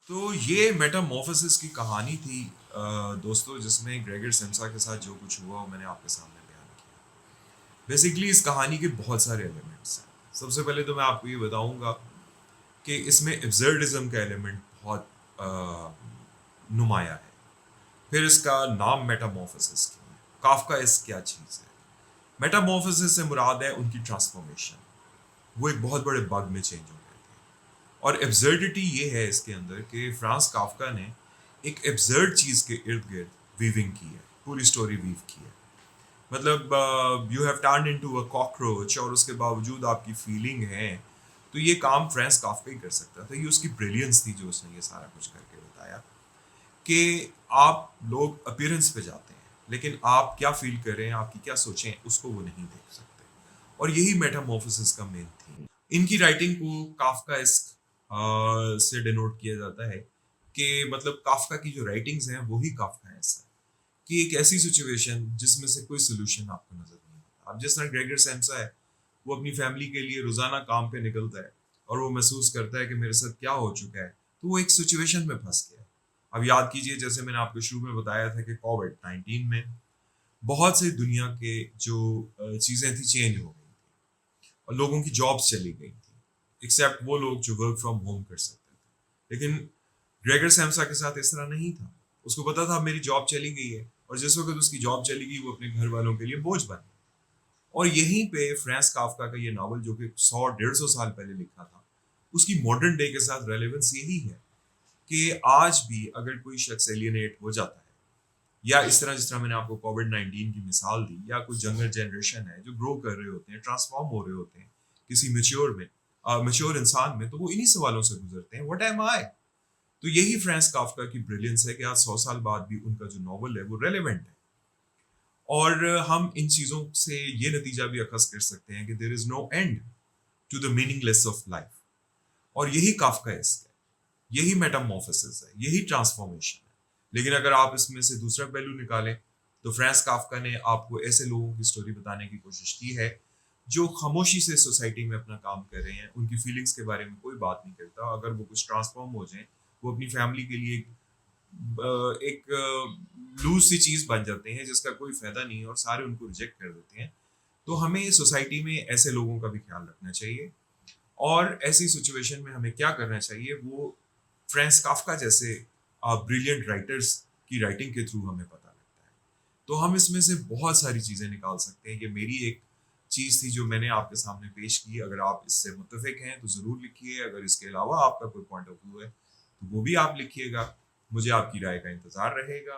तो ये मेटामॉर्फोसिस की कहानी थी दोस्तों, जिसमें ग्रेगर सेम्सा के साथ जो कुछ हुआ वो मैंने आपके सामने बयान किया। बेसिकली इस कहानी के बहुत सारे एलिमेंट्स हैं। सबसे पहले तो मैं आपको ये बताऊंगा कि इसमें एब्सर्डिज्म का एलिमेंट बहुत नुमाया है। फिर इसका नाम मेटामॉर्फोसिस क्यों है, काफका इस क्या चीज़ है। मेटामॉर्फोसिस से मुराद है उनकी ट्रांसफॉर्मेशन। वो एक बहुत बड़े बग में चेंज हो गए थे। और एब्सर्डिटी ये है इसके अंदर कि फ्रांस काफका ने एक एब्सर्ड चीज़ के इर्द गिर्द वीविंग की है, पूरी स्टोरी वीव की है। मतलब you have turn into a cockroach और उसके बावजूद आपकी फीलिंग है। तो ये काम फ्रांस काफका ही कर सकता था। ये उसकी ब्रिलियंस थी जो उसने ये सारा कुछ करके बताया कि आप लोग अपीयरेंस पे जाते हैं लेकिन आप क्या फील कर रहे हैं, आपकी क्या सोचें, उसको वो नहीं देख सकते। और यही मेटामॉर्फोसिस का मेन थीम। इनकी राइटिंग को काफकाएस्क से डिनोट किया जाता है कि मतलब काफका की जो राइटिंग्स हैं वही काफकाएस्क है, कि एक ऐसी सिचुएशन जिसमें से कोई सोल्यूशन आपको नजर नहीं आता। अब जिस तरह ग्रेगर सेम्सा है, वो अपनी फैमिली के लिए रोजाना काम पे निकलता है और वो महसूस करता है कि मेरे साथ क्या हो चुका है, तो वो एक सिचुएशन में फंस गया है। अब याद कीजिए, जैसे मैंने आपको शुरू में बताया था कि कोविड-19 में बहुत से दुनिया के जो चीजें थी चेंज हो गई थी और लोगों की जॉब्स चली गई थी, एक्सेप्ट वो लोग जो वर्क फ्रॉम होम कर सकते थे। लेकिन ग्रेगर सैम्सा के साथ इस तरह नहीं था। उसको पता था मेरी जॉब चली गई है, और जिस वक्त उसकी जॉब चली गई वो अपने घर वालों के लिए बोझ बन गया। और यहीं पे फ्रांस काफका का ये नावल, जो कि 100-150 साल पहले लिखा था, उसकी मॉडर्न डे के साथ रेलेवेंस यही है कि आज भी अगर कोई शख्स एलियनेट हो जाता है, या इस तरह जिस तरह मैंने आपको कोविड-19 की मिसाल दी, या कोई जंगर जनरेशन है जो ग्रो कर रहे होते हैं, ट्रांसफॉर्म हो रहे होते हैं किसी मैच्योर इंसान में, तो वो इन्हीं सवालों से गुजरते हैं, व्हाट एम आई। तो यही फ्रांस काफका की ब्रिलियंस है कि आज 100 साल बाद भी उनका जो नॉवल है वो रेलेवेंट है। और हम इन चीजों से ये नतीजा भी अखज कर सकते हैं कि there is no end to the meaningless of life. और यही काफकाएस्क है, यही मेटामॉर्फोसिस है, यही ट्रांसफॉर्मेशन है। लेकिन अगर आप इसमें से दूसरा पहलू निकालें, तो फ्रांस काफका ने आपको ऐसे लोगों की स्टोरी बताने की कोशिश की है जो खामोशी से सोसाइटी में अपना काम कर रहे हैं, उनकी फीलिंग्स के बारे में कोई बात नहीं करता। अगर वो कुछ ट्रांसफॉर्म हो जाए, वो अपनी फैमिली के लिए एक लूज सी चीज बन जाते हैं जिसका कोई फायदा नहीं है, और सारे उनको रिजेक्ट कर देते हैं। तो हमें सोसाइटी में ऐसे लोगों का भी ख्याल रखना चाहिए। और ऐसी सिचुएशन में हमें क्या करना चाहिए, वो फ्रांस काफका जैसे ब्रिलियंट राइटर्स की राइटिंग के थ्रू हमें पता लगता है। तो हम इसमें से बहुत सारी चीज़ें निकाल सकते हैं। ये मेरी एक चीज़ थी जो मैंने आपके सामने पेश की। अगर आप इससे मुत्तफिक हैं तो ज़रूर लिखिए। अगर इसके अलावा आपका कोई पॉइंट ऑफ व्यू है तो वो भी आप लिखिएगा। मुझे आपकी राय का इंतज़ार रहेगा।